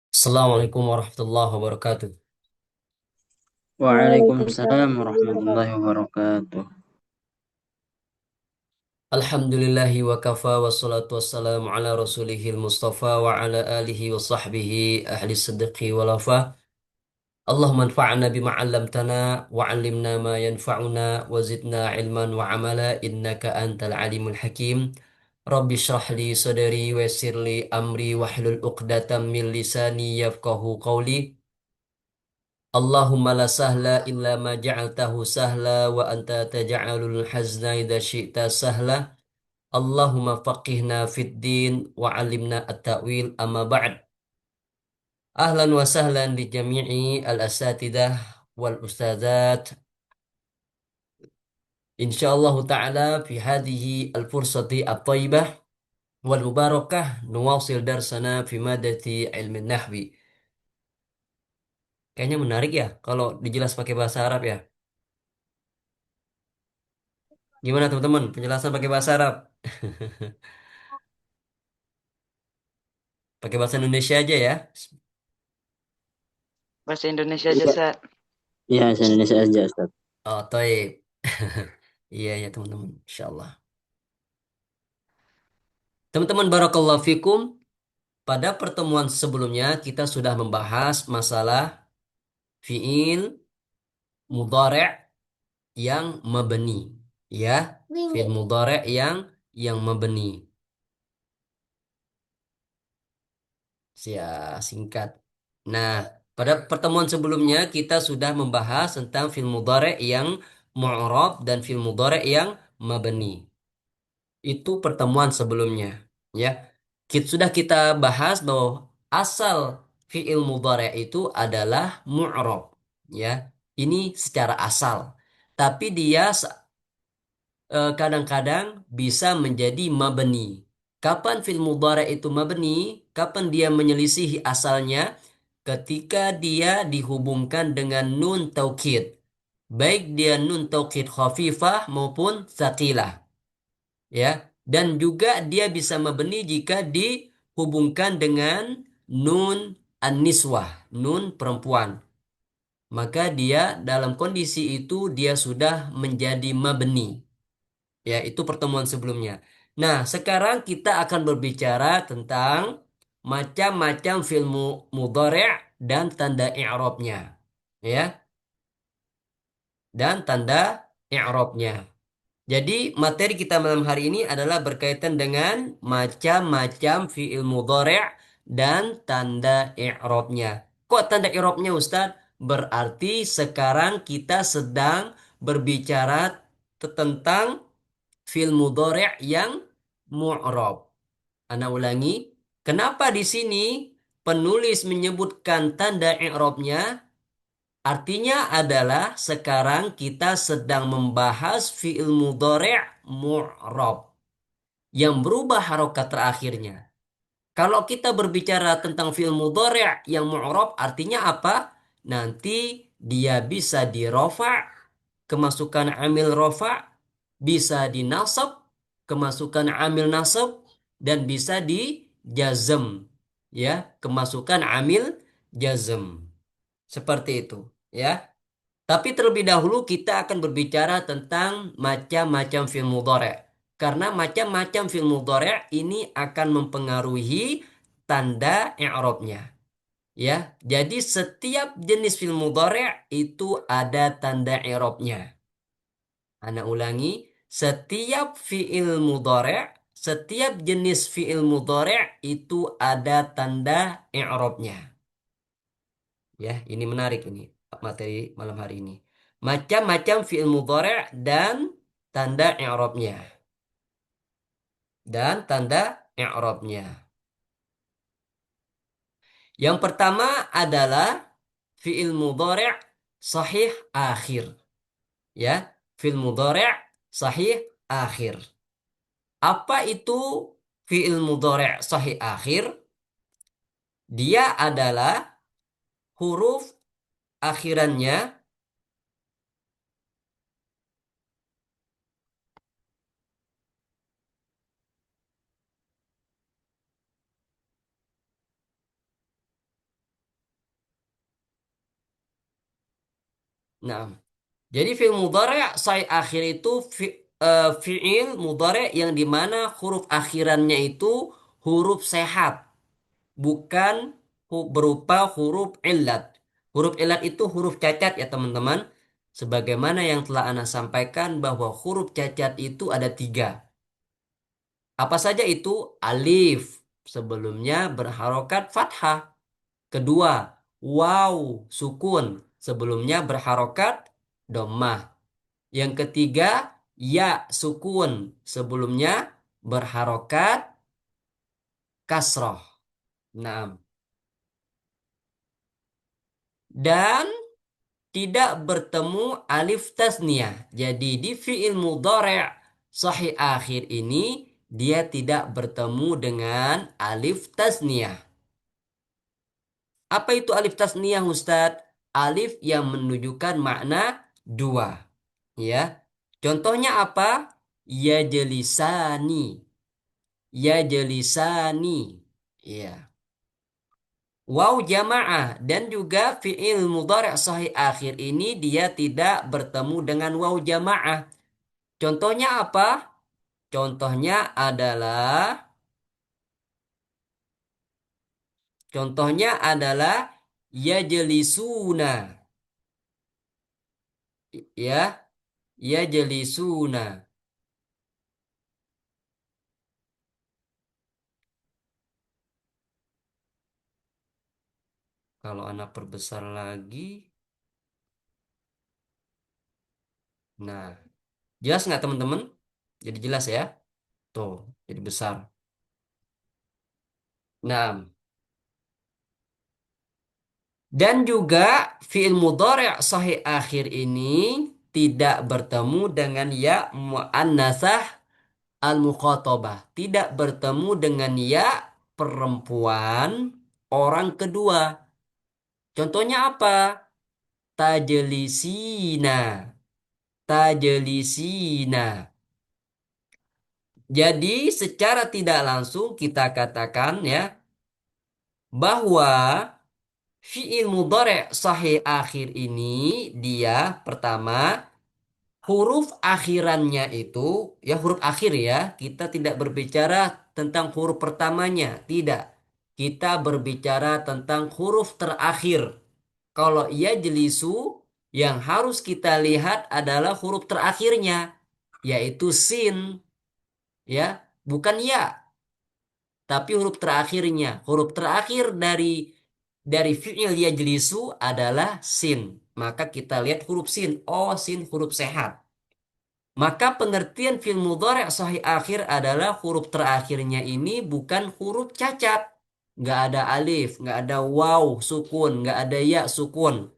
Assalamualaikum warahmatullahi wabarakatuh. Waalaikumsalam warahmatullahi wabarakatuh. Alhamdulillahi wa kafa wassalatu wassalamu ala rasulihil mustafa wa ala alihi wa sahbihi ahli siddiqi wa lafa. Allahumma anfa'na bima 'allamtana wa 'allimna ma yanfa'una wa zidna ilman wa amala innaka antal alimul hakim. Rabbi shrah li sadri wa yassir li amri wahlul 'uqdatam min lisani yafqahu qawli. Allahumma la sahla illa ma ja'altahu sahla wa anta taj'alul hazna idza syi'ta sahla. Allahumma faqihna fid din wa 'allimna at-ta'wil amma ba'd. Ahlan wa sahlan li jami'i al-asatidah wal ustadzat. Insyaallah ta'ala fi hadhihi al-fursati at-thayyibah wal mubarakah nuwasil darsana fi madati ilmin nahwi. Kayaknya menarik ya kalau dijelas pakai bahasa Arab ya. Gimana teman-teman? Penjelasan pakai bahasa Arab? Pakai bahasa Indonesia aja ya. Bahasa Indonesia aja, Iya. Sa. Ya, bahasa Indonesia aja, Ustaz. Oh, toib. Iya, ya teman-teman. Insyaallah. Teman-teman, barakallahu fikum. Pada pertemuan sebelumnya kita sudah membahas masalah fiil mudhari' yang mabni. Ya, fiil mudhari' yang mabni. Singkat. Nah, pada pertemuan sebelumnya kita sudah membahas tentang fiil mudhari' yang mu'rab dan fiil mudhari' yang mabni. Itu pertemuan sebelumnya, ya. Sudah kita bahas bahwa asal fiil mudhari' itu adalah mu'rab, ya. Ini secara asal. Tapi dia kadang-kadang bisa menjadi mabni. Kapan fiil mudhari' itu mabni? Kapan dia menyelisihi asalnya? Ketika dia dihubungkan dengan nun taukid. Baik dia nun taukid khafifah maupun tsaqilah, ya, dan juga dia bisa mabni jika dihubungkan dengan nun an-niswah, nun perempuan, maka dia dalam kondisi itu dia sudah menjadi mabni, ya. Itu pertemuan sebelumnya. Nah, sekarang kita akan berbicara tentang macam-macam fi'il mudhari' dan tanda i'rabnya, ya, dan tanda i'rabnya. Jadi materi kita malam hari ini adalah berkaitan dengan macam-macam fi'il mudhari' dan tanda i'rabnya. Kok tanda i'rabnya, Ustadz? Berarti sekarang kita sedang berbicara tentang fi'il mudhari' yang mu'rab. Ana ulangi, kenapa di sini penulis menyebutkan tanda i'rabnya? Artinya adalah sekarang kita sedang membahas fi'il mudhari' mu'rab yang berubah harokat terakhirnya. Kalau kita berbicara tentang fi'il mudhari' yang mu'rab artinya apa? Nanti dia bisa dirofa, kemasukan amil rofa, bisa dinasab, kemasukan amil nasab, dan bisa dijazm, ya, kemasukan amil jazm. Seperti itu, ya. Tapi terlebih dahulu kita akan berbicara tentang macam-macam fi'il mudhari'. Karena macam-macam fi'il mudhari' ini akan mempengaruhi tanda i'rabnya. Ya, jadi setiap jenis fi'il mudhari' itu ada tanda i'rabnya. Ana ulangi, setiap jenis fi'il mudhari' itu ada tanda i'rabnya. Ya, ini menarik ini materi malam hari ini. Macam-macam fi'il mudhari' dan tanda i'rabnya. Dan tanda i'rabnya. Yang pertama adalah fi'il mudhari' sahih akhir. Ya, fi'il mudhari' sahih akhir. Apa itu fi'il mudhari' sahih akhir? Dia adalah huruf akhirannya Nah, jadi fi'il mudhari' sahih akhir itu fi'il mudhari' yang dimana huruf akhirannya itu huruf sehat, bukan berupa huruf illat. Huruf illat itu huruf cacat ya teman-teman. Sebagaimana yang telah Ana sampaikan bahwa huruf cacat itu ada tiga. Apa saja itu? Alif. Sebelumnya berharokat fathah. Kedua, waw sukun. Sebelumnya berharokat dhammah. Yang ketiga, ya sukun. Sebelumnya berharokat kasroh. Nah, dan tidak bertemu alif tasniyah. Jadi di fi'il mudhari' sahih akhir ini dia tidak bertemu dengan alif tasniyah. Apa itu alif tasniyah, Ustadz? Alif yang menunjukkan makna dua. Ya. Contohnya apa? Ya jelisani. Ya jelisani. Ya. Waw jamaah dan juga fi'il mudhari' sahih akhir ini dia tidak bertemu dengan waw jamaah. Contohnya apa? Contohnya adalah contohnya adalah yajlisuna. Ya, yajlisuna. Kalau anak perbesar lagi, nah, jelas nggak teman-teman? Jadi jelas ya. Tuh, jadi besar. Nah, dan juga fi'il mudhari' sahih akhir ini tidak bertemu dengan ya muannasah al-mukhatabah. Tidak bertemu dengan ya perempuan orang kedua. Contohnya apa? Tajlisina. Tajlisina. Jadi secara tidak langsung kita katakan ya bahwa fi'il mudhari' sahih akhir ini dia pertama huruf akhirannya itu ya huruf akhir ya. Kita tidak berbicara tentang huruf pertamanya, tidak. Kita berbicara tentang huruf terakhir. Kalau ia jelisu yang harus kita lihat adalah huruf terakhirnya yaitu sin ya, bukan ya. Tapi huruf terakhirnya, huruf terakhir dari fi'il yajlisu adalah sin. Maka kita lihat huruf sin. Oh, sin huruf sehat. Maka pengertian fi'il mudhari' sahih akhir adalah huruf terakhirnya ini bukan huruf cacat. Nggak ada alif, nggak ada waw sukun, nggak ada ya sukun.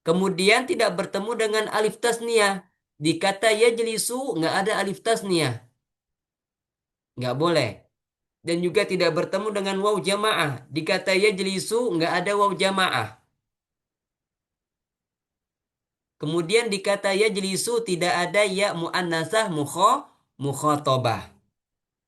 Kemudian tidak bertemu dengan alif tasniyah. Di kata yajlisu nggak ada alif tasniyah. Nggak boleh. Dan juga tidak bertemu dengan waw jamaah. Di kata yajlisu nggak ada waw jamaah. Kemudian di kata yajlisu tidak ada ya muannasah mukhatabah.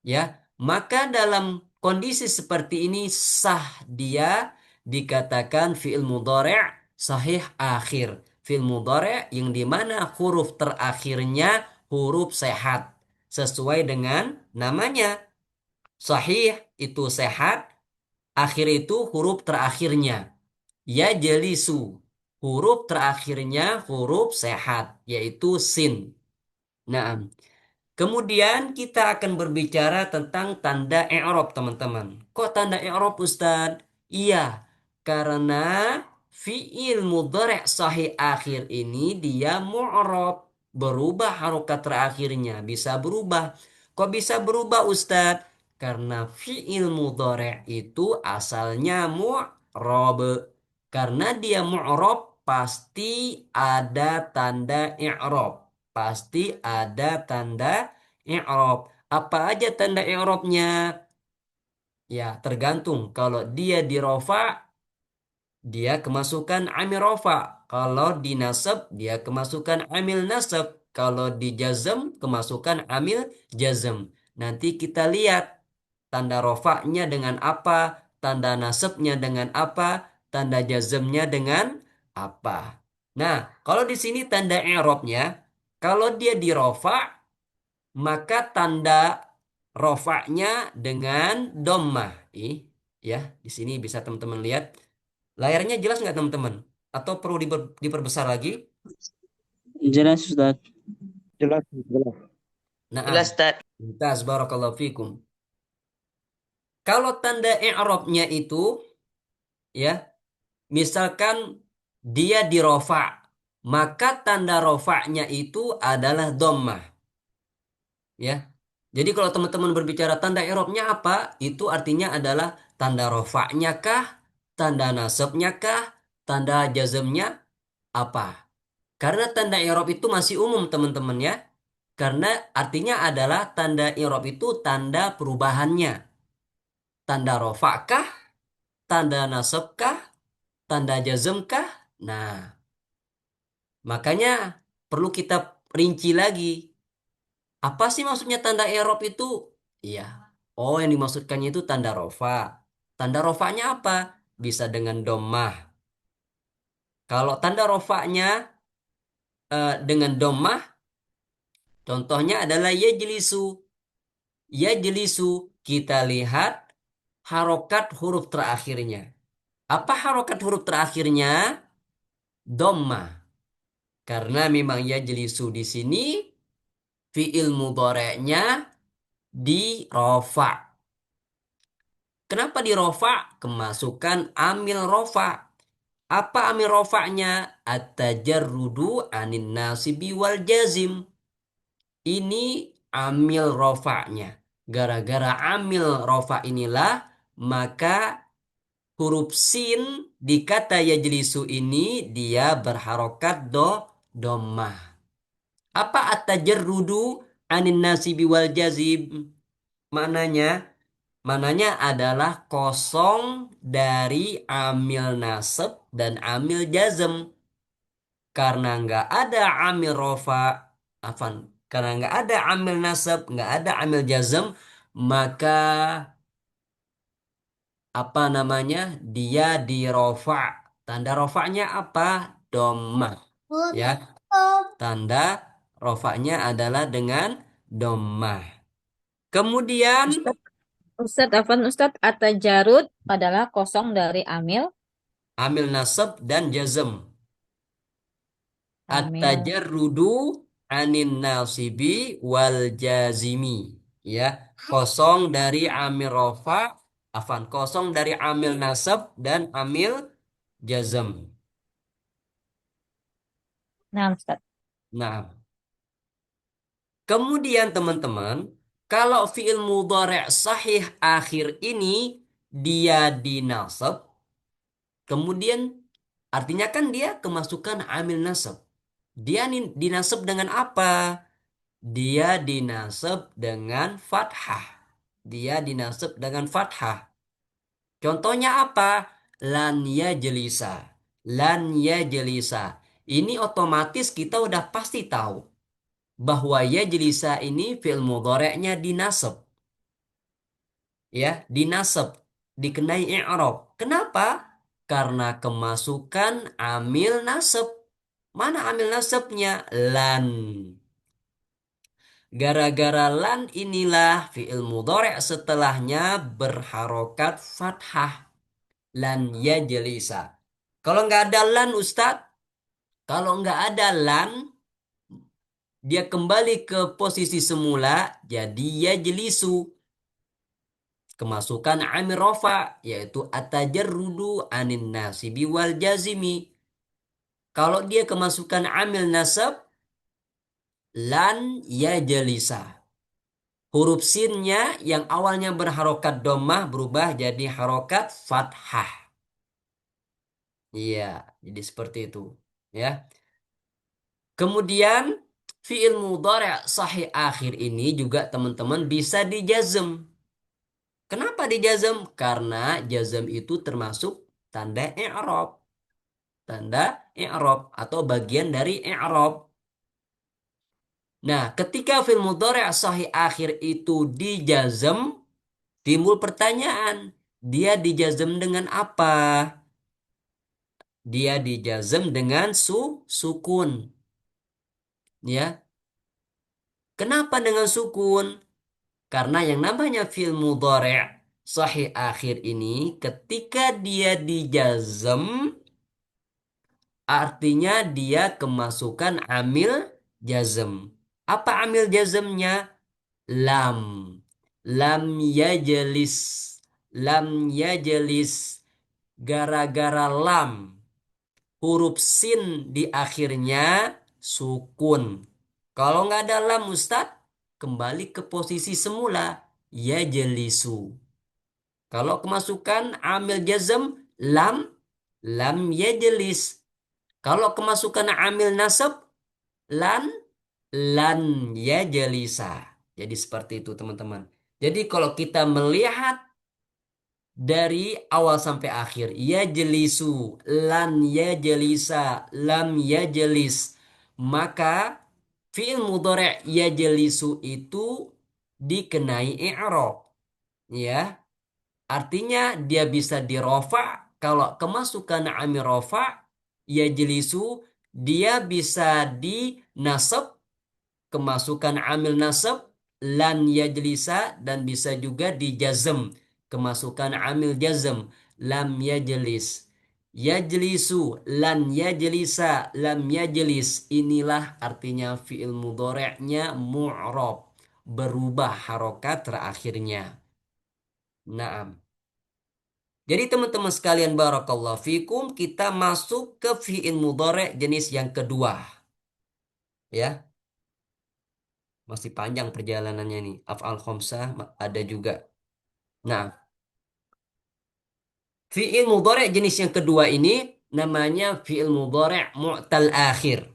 Ya, maka dalam kondisi seperti ini sah dia dikatakan fi'il mudhari' sahih akhir. Fi'il mudhari' yang dimana huruf terakhirnya huruf sehat. Sesuai dengan namanya. Sahih itu sehat, akhir itu huruf terakhirnya. Ya jelisu. Huruf terakhirnya huruf sehat, yaitu sin. Nah, kemudian kita akan berbicara tentang tanda i'rab, teman-teman. Kok tanda i'rab, Ustaz? Iya, karena fi'il mudhari' sahih akhir ini dia mu'rab, berubah harokat terakhirnya, bisa berubah. Kok bisa berubah, Ustaz? Karena fi'il mudhari' itu asalnya mu'rab. Karena dia mu'rab, pasti ada tanda i'rab. Pasti ada tanda i'rab. Apa aja tanda i'rabnya? Ya, tergantung. Kalau dia di rofa, dia kemasukan amil rofa. Kalau di nasab, dia kemasukan amil nasab. Kalau di jazm, kemasukan amil jazm. Nanti kita lihat tanda rofanya dengan apa, tanda nasabnya dengan apa, tanda jazmnya dengan apa. Nah, kalau di sini tanda i'rabnya, kalau dia di rofa, maka tanda rofanya dengan dommah. Ya, di sini bisa teman-teman lihat. Layarnya jelas nggak teman-teman? Atau perlu diperbesar lagi? Jelas Ustaz. Jelas, jelas. Naam. Jelas Ustaz. Mumtaz, barakallahu fikum. Kalau tanda i'rabnya itu, ya, misalkan dia di rofa, maka tanda rofanya itu adalah dommah. Ya. Jadi kalau teman-teman berbicara tanda i'rabnya apa? Itu artinya adalah tanda rofanya kah? Tanda nasabnya kah? Tanda jazmnya apa? Karena tanda i'rab itu masih umum teman-teman ya. Karena artinya adalah tanda i'rab itu tanda perubahannya. Tanda rofa kah? Tanda nasab kah? Tanda jazm kah? Nah, makanya perlu kita rinci lagi. Apa sih maksudnya tanda i'rab itu? Iya. Oh, yang dimaksudkannya itu tanda rofa. Tanda rofanya apa? Bisa dengan dommah. Kalau tanda rofanya dengan dommah, contohnya adalah yajlisu. Yajlisu, kita lihat harokat huruf terakhirnya. Apa harokat huruf terakhirnya? Dommah. Karena memang yajlisu di sini fiil mudhari'nya di rofa. Kenapa di rofa? Kemasukan amil rofa. Apa amil rofa'nya? At-tajarrudu anin nasibi wal jazim. Ini amil rofa'nya. Gara-gara amil rofa inilah, maka huruf sin di kata yajlisu ini dia berharokat dommah. Apa at-tajarrudu anin nasibi wal jazim? Maknanya, maknanya adalah kosong dari amil nasab dan amil jazm. Karena nggak ada amil rofa, afan, karena nggak ada amil nasab, nggak ada amil jazm, maka apa namanya? Dia di rofa. Tanda rofanya apa? Domah. Ya, tanda rofanya adalah dengan domah. Kemudian Ustadz, Ustadz Afan Ustadz At-Tajarud adalah kosong dari amil. amil nasab dan jazm. Amil. At-tajarrudu anin nasibi wal jazimi. Ya, kosong dari amil rofa, afan, kosong dari amil nasab dan amil jazm. Nah, Ustadz. Nah, kemudian teman-teman, kalau fiil mudhari' sahih akhir ini dia dinasab, kemudian artinya kan dia kemasukan amil nasab. Dia dinasab dengan apa? Dia dinasab dengan fathah. Dia dinasab dengan fathah. Contohnya apa? Lan yajlisa. Lan yajlisa. Ini otomatis kita udah pasti tahu bahwa yajlisa ini fi'il mudhari'nya dinasab. Ya, dinasab, dikenai i'rab. Kenapa? Karena kemasukan amil nasab. Mana amil nasabnya? Lan. Gara-gara lan inilah fi'il mudhari' setelahnya berharokat fathah. Lan yajlisa. Kalau nggak ada lan Ustadz, kalau nggak ada lan, dia kembali ke posisi semula, jadi yajlisu. Kemasukan amir rofa, yaitu atajarrudu anin nasibi wal jazimi. Kalau dia kemasukan amil nasab, lan yajlisa. Huruf sinnya yang awalnya berharokat domah berubah jadi harokat fathah. Iya, jadi seperti itu. Ya. Kemudian fi'il mudhari' sahih akhir ini juga teman-teman bisa dijazm. Kenapa dijazm? Karena jazm itu termasuk tanda i'rab. Tanda i'rab atau bagian dari i'rab. Nah, ketika fi'il mudhari' sahih akhir itu dijazm, timbul pertanyaan, dia dijazm dengan apa? dia dijazm dengan sukun. Ya, kenapa dengan sukun? Karena yang namanya fi'il mudhari' sahih akhir ini ketika dia dijazm artinya dia kemasukan amil jazm. Apa amil jazmnya? Lam. Lam yajlis. Lam yajlis. Gara-gara lam. Huruf sin di akhirnya sukun. Kalau nggak ada lam Ustadz, kembali ke posisi semula. Yajlisu. Kalau kemasukan amil jazm, lam. Lam yajlis. Kalau kemasukan amil nasab, lan, lan yajlisa. Jadi seperti itu teman-teman. Jadi kalau kita melihat dari awal sampai akhir, yajlisu, lan yajlisa, lam yajlis, maka fi'il mudhari' yajlisu itu dikenai i'rab, ya. Artinya dia bisa dirofa kalau kemasukan amil rofa yajlisu dia bisa dinasab kemasukan amil nasab lan yajlisa dan bisa juga dijazm kemasukan amil jazm lam yajlis yajlisu lan yajlisa lam yajlis inilah artinya fi'il mudhari'nya mu'rab berubah harokat terakhirnya. Naam. Jadi teman-teman sekalian barakallahu fikum kita masuk ke fi'il mudhari' jenis yang kedua ya. Masih panjang perjalanannya nih. Af'al khamsah ada juga. Nah, fi'il mudhari' jenis yang kedua ini namanya fi'il mudhari' mu'tal akhir.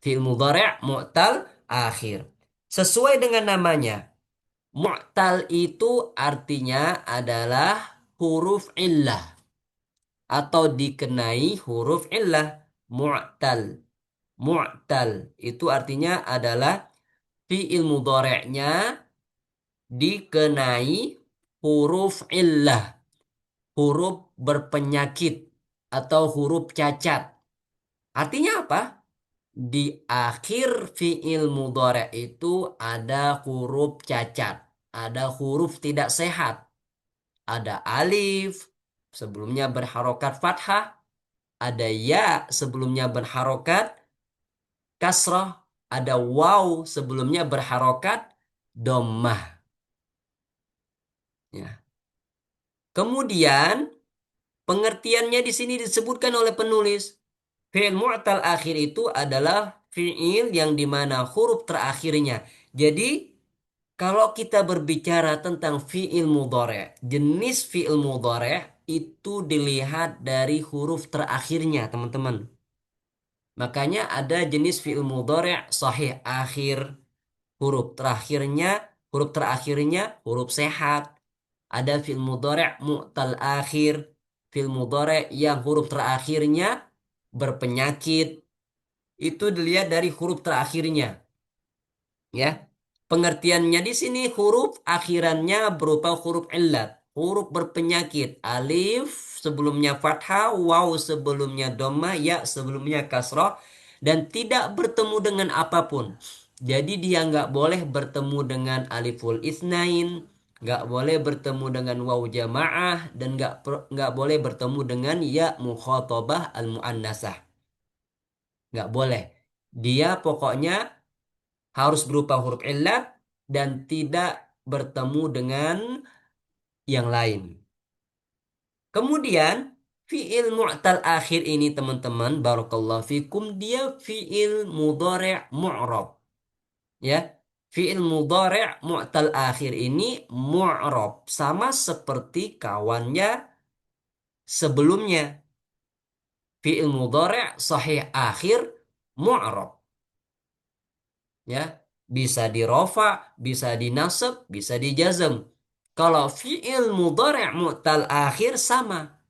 Fi'il mudhari' mu'tal akhir. Sesuai dengan namanya, mu'tal itu artinya adalah huruf illah atau dikenai huruf illah. Mu'tal. Mu'tal itu artinya adalah fi'il mudhari'nya dikenai huruf illah, huruf berpenyakit atau huruf cacat. Artinya apa? Di akhir fi'il mudhari' itu ada huruf cacat, ada huruf tidak sehat, ada alif sebelumnya berharokat fathah, ada ya sebelumnya berharokat kasrah, ada waw sebelumnya berharokat dhammah. Ya. Kemudian pengertiannya di sini disebutkan oleh penulis. Fi'il mu'tal akhir itu adalah fi'il yang dimana huruf terakhirnya. Jadi kalau kita berbicara tentang fi'il mudhari', jenis fi'il mudhari' itu dilihat dari huruf terakhirnya, teman-teman. Makanya ada jenis fi'il mudhari' sahih akhir, huruf terakhirnya huruf sehat. Ada fi'il mudhari' mu'tal akhir, fi'il mudhari' yang huruf terakhirnya berpenyakit. Itu dilihat dari huruf terakhirnya. Ya. Pengertiannya di sini huruf akhirannya berupa huruf illat, huruf berpenyakit. Alif sebelumnya fathah, waw sebelumnya dhammah, ya sebelumnya kasrah dan tidak bertemu dengan apapun. Jadi dia nggak boleh bertemu dengan aliful isnain, nggak boleh bertemu dengan waw jamaah dan nggak boleh bertemu dengan ya mukhatabah al muannasah. Nggak boleh. Dia pokoknya harus berupa huruf illat dan tidak bertemu dengan yang lain. Kemudian fi'il mu'tal akhir ini teman-teman barakallahu fikum dia fi'il mudhari' mu'rab. Ya. Fi'il mudhari' mu'tal akhir ini mu'rab sama seperti kawannya sebelumnya. Fi'il mudhari' sahih akhir mu'rab. Ya, bisa dirofa, bisa dinasab, bisa dijazm. Kalau fi'il mudhari' mu'tal akhir sama,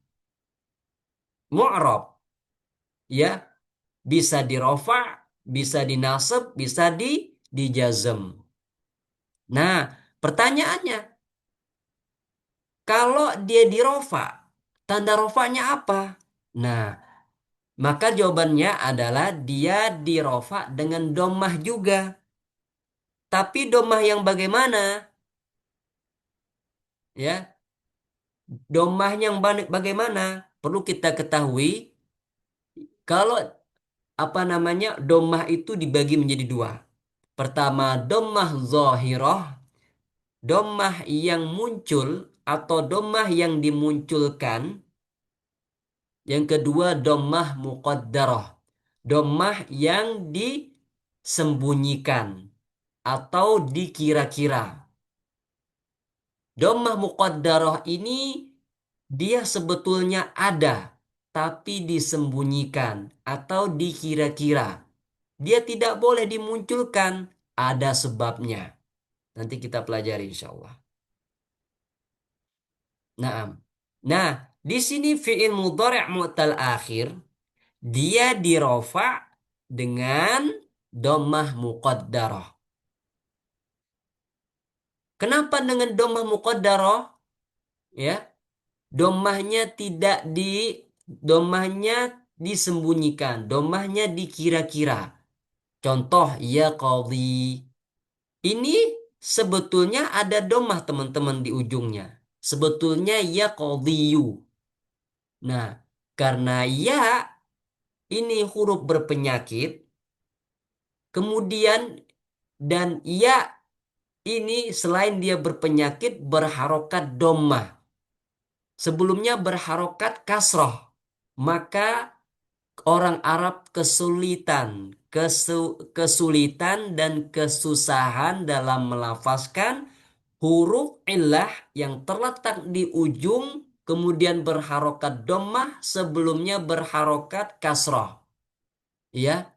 mu'rab, ya, bisa dirofa, bisa dinasab, bisa dijazm. Nah, pertanyaannya, kalau dia dirofa, tanda rofanya apa? Nah, Maka jawabannya adalah dia dirofa dengan domah juga. Tapi domah yang bagaimana? Ya, domah yang bagaimana? Perlu kita ketahui kalau apa namanya domah itu dibagi menjadi dua. Pertama, domah zohiroh, domah yang muncul atau domah yang dimunculkan. Yang kedua, domah muqaddarah, domah yang disembunyikan atau dikira-kira. Domah muqaddarah ini dia sebetulnya ada, tapi disembunyikan atau dikira-kira. Dia tidak boleh dimunculkan, ada sebabnya. Nanti kita pelajari insya Allah. Naam. Nah, di sini fi'il mudhari' mu'tal akhir, dia dirofa dengan domah muqaddarah. Kenapa dengan domah muqaddarah? Ya, domahnya tidak domahnya disembunyikan, domahnya dikira-kira. Contoh, ya qadhi. Ini sebetulnya ada domah teman-teman di ujungnya. Sebetulnya ya qadhiyu. Nah, karena ya ini huruf berpenyakit, kemudian dan ya ini selain dia berpenyakit berharokat domah. Sebelumnya berharokat kasroh. Maka orang Arab kesulitan dan kesusahan dalam melafazkan huruf illah yang terletak di ujung kemudian berharokat dhammah sebelumnya berharokat kasroh. Ya,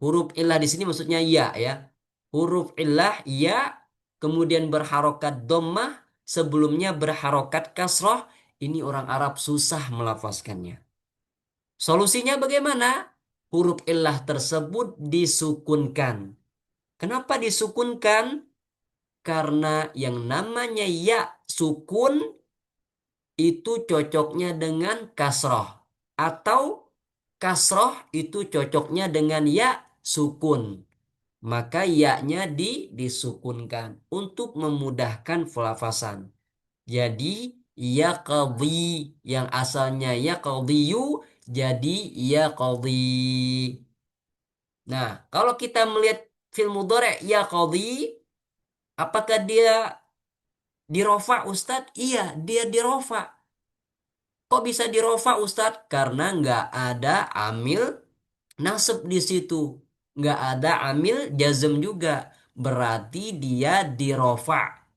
huruf illah di sini maksudnya ya. Huruf illah ya kemudian berharokat dhammah sebelumnya berharokat kasroh. Ini orang Arab susah melafazkannya. Solusinya bagaimana? Huruf illah tersebut disukunkan. Kenapa disukunkan? Karena yang namanya ya sukun itu cocoknya dengan kasroh. Atau kasroh itu cocoknya dengan ya sukun. Maka ya-nya disukunkan untuk memudahkan pelafasan. Jadi ya qadhi yang asalnya ya qadhiyu jadi ya qadhi. Nah, kalau kita melihat fil mudhari ya qadhi, apakah dia dirofa Ustadz? Iya, dia dirofa. Kok bisa dirofa Ustadz? Karena nggak ada amil nasab di situ. Nggak ada amil jazm juga. Berarti dia dirofa.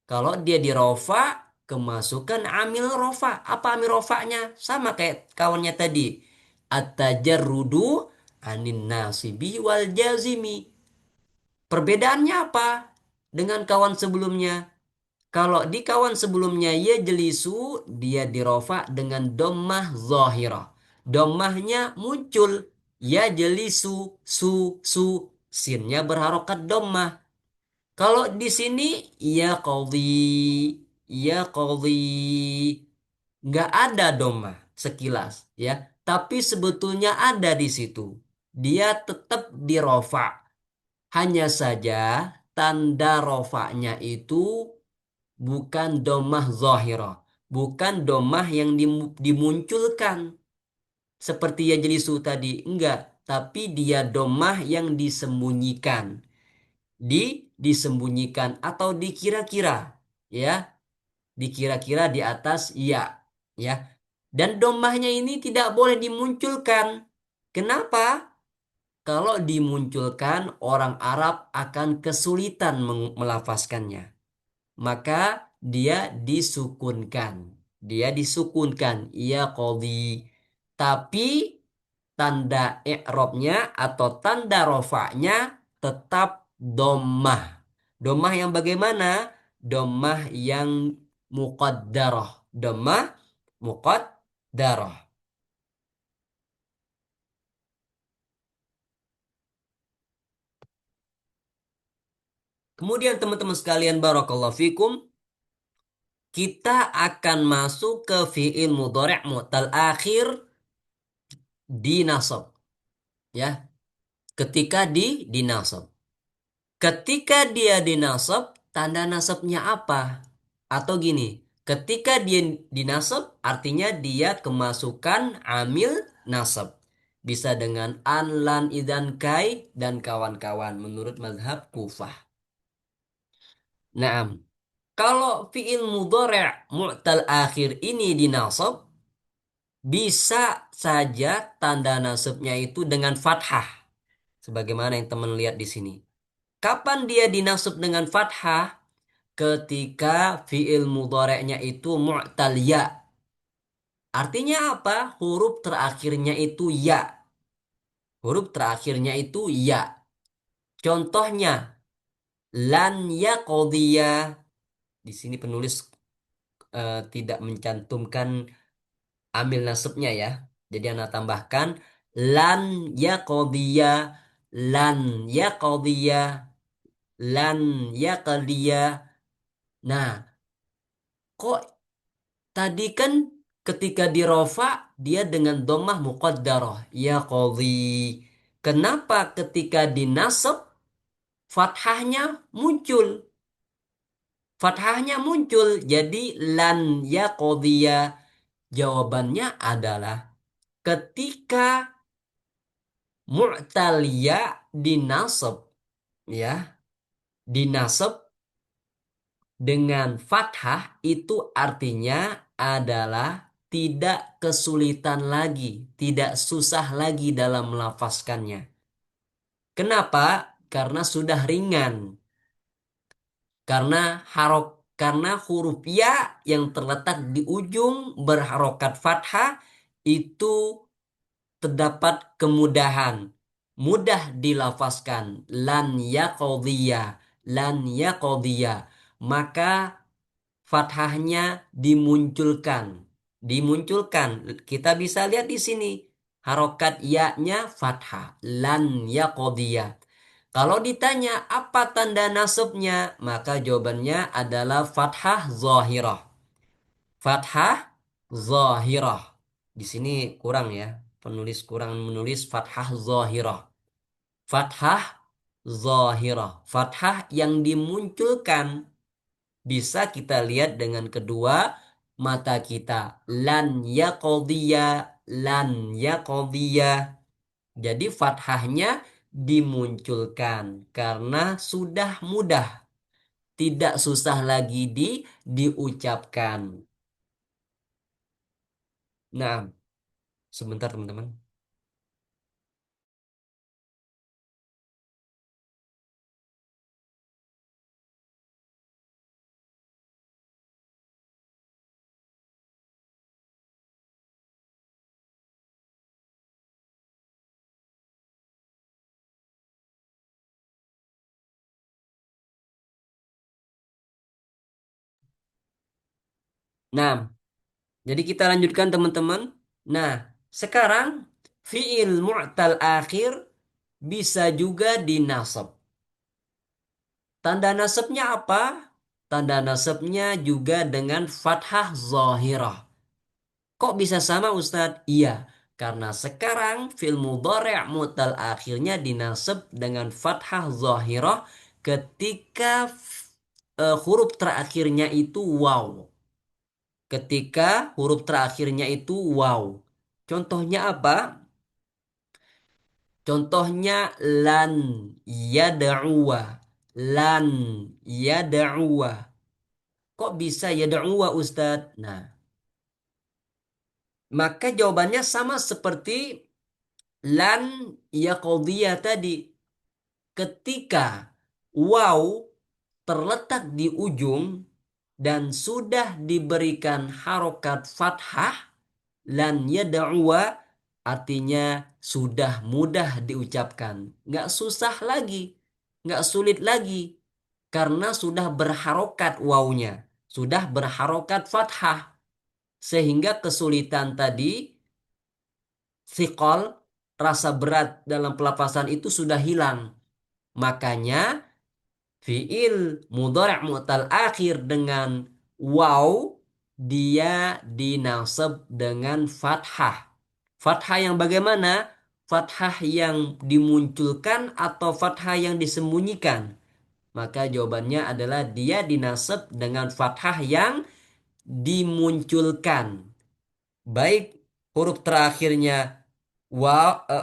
Kalau dia dirofa, kemasukan amil rofa. Apa amil rofanya? Sama kayak kawannya tadi. At-tajarrudu anin nasibi wal jazimi. Perbedaannya apa dengan kawan sebelumnya? Kalau di kawan sebelumnya ya jelisu, dia dirofa dengan dommah zahirah. Dommahnya muncul. Ya jelisu, su, sinnya berharokat dommah. Kalau di sini ya ya qadhi, nggak ada domah sekilas ya, tapi sebetulnya ada di situ. Dia tetap dirofa, hanya saja tanda rofanya itu bukan domah zahirah, bukan domah yang dimunculkan seperti ya jelisu tadi, enggak, tapi dia domah yang disembunyikan disembunyikan atau dikira-kira ya, dikira-kira di atas ya, dan domahnya ini tidak boleh dimunculkan. Kenapa? Kalau dimunculkan orang Arab akan kesulitan melafazkannya, maka dia disukunkan ia qadhi, tapi tanda i'rabnya atau tanda rofaknya tetap domah. Domah yang bagaimana? Domah yang muqaddarah. Domah muqaddarah. Kemudian teman-teman sekalian barakallahu fikum, kita akan masuk ke fi'il mudhari' mu'tal akhir dinasab, ya. Ketika dinasab. Ketika dia dinasab, tanda nasabnya apa? Atau gini, ketika dia dinasab, artinya dia kemasukan amil nasab. Bisa dengan an, lan, idan, kai, dan kawan-kawan menurut mazhab Kufah. Naam. Kalau fi'il mudhari' mu'tal akhir ini dinasab, bisa saja tanda nasabnya itu dengan fathah. Sebagaimana yang teman lihat di sini. Kapan dia dinasab dengan fathah? Ketika fi'il mudhari'nya itu mu'tal ya. Artinya apa? Huruf terakhirnya itu ya. Huruf terakhirnya itu ya. Contohnya, lan yaqdiya. Di sini penulis tidak mencantumkan amil nasabnya ya. Jadi Anda tambahkan lan yaqdiya, lan yaqdiya, lan yaqdiya. Nah, kok tadi kan ketika dirofa dia dengan dhammah muqaddarah ya qadhi. Kenapa ketika dinasab fathahnya muncul? Fathahnya muncul jadi lan ya qadhiya. Jawabannya adalah ketika mu'taliyah dinasab, ya, dinasab dengan fathah itu artinya adalah tidak kesulitan lagi, tidak susah lagi dalam melafazkannya. Kenapa? Karena sudah ringan. Karena huruf ya yang terletak di ujung berharokat fathah itu terdapat kemudahan. Mudah dilafazkan. Lan yaqdhiya, lan yaqdhiya. Maka fathahnya dimunculkan. Dimunculkan. Kita bisa lihat di sini. Harokat ya-nya fathah. Lan yaqdhiya. Kalau ditanya apa tanda nasabnya, maka jawabannya adalah fathah zahirah. Fathah zahirah. Di sini kurang ya. Penulis kurang menulis fathah zahirah. Fathah zahirah. Fathah yang dimunculkan bisa kita lihat dengan kedua mata kita. Lan yaqdiya, lan yaqdiya. Jadi fathahnya dimunculkan karena sudah mudah, tidak susah lagi diucapkan. Nah, sebentar teman-teman. Nah, jadi kita lanjutkan teman-teman. Nah, sekarang fiil mu'tal akhir bisa juga dinasab. Tanda nasabnya apa? Tanda nasabnya juga dengan fathah zahirah. Kok bisa sama Ustadz? Iya, karena sekarang fi'il mudhari' mu'tal akhirnya dinasab dengan fathah zahirah ketika huruf terakhirnya itu waw. Ketika huruf terakhirnya itu waw. Contohnya apa? Contohnya lan yada'uwa. Lan yada'uwa. Kok bisa yada'uwa Ustadz? Nah, maka jawabannya sama seperti lan yaqdiyah tadi. Ketika waw terletak di ujung dan sudah diberikan harokat fathah, lan yada'uwa artinya sudah mudah diucapkan. Nggak susah lagi, nggak sulit lagi. Karena sudah berharokat wawnya, sudah berharokat fathah. Sehingga kesulitan tadi, thiqal, rasa berat dalam pelafasan itu sudah hilang. Makanya fiil mudhari' mu'tal akhir dengan waw dia dinasab dengan fathah. Fathah yang bagaimana? Fathah yang dimunculkan atau fathah yang disembunyikan? Maka jawabannya adalah dia dinasab dengan fathah yang dimunculkan. Baik huruf terakhirnya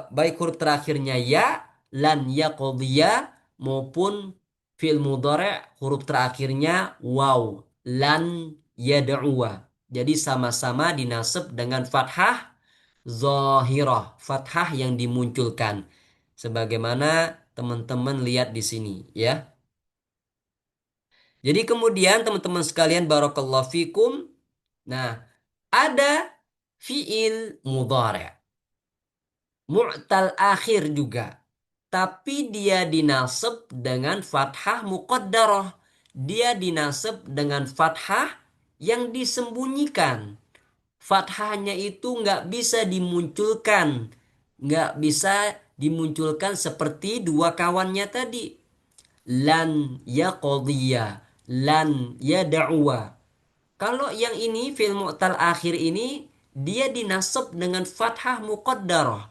baik huruf terakhirnya ya, lan yaqdiya, maupun fi'il mudhari' huruf terakhirnya waw, lan yad'uwa. Jadi sama-sama dinasab dengan fathah zahirah, fathah yang dimunculkan. Sebagaimana teman-teman lihat di sini ya. Jadi kemudian teman-teman sekalian barakallahu fikum. Nah, ada fiil mudhari', mu'tal akhir juga. Tapi dia dinasab dengan fathah muqaddarah. Dia dinasab dengan fathah yang disembunyikan. Fathahnya itu nggak bisa dimunculkan. Nggak bisa dimunculkan seperti dua kawannya tadi. Lan yaqdiya, lan yad'uwa. Kalau yang ini fi'il mu'tal akhir ini dia dinasab dengan fathah muqaddarah.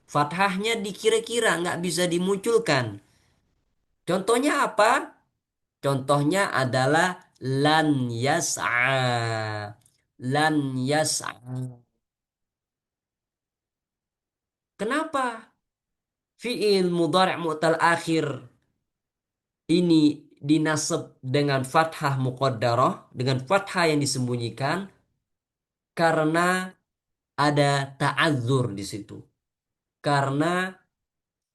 Fathahnya dikira-kira nggak bisa dimunculkan. Contohnya apa? Contohnya adalah lan yas'a. Lan yas'a. Kenapa? Fi'il mudhari' mu'tal akhir ini dinasab dengan fathah muqaddarah, dengan fathah yang disembunyikan karena ada ta'adzur di situ. Karena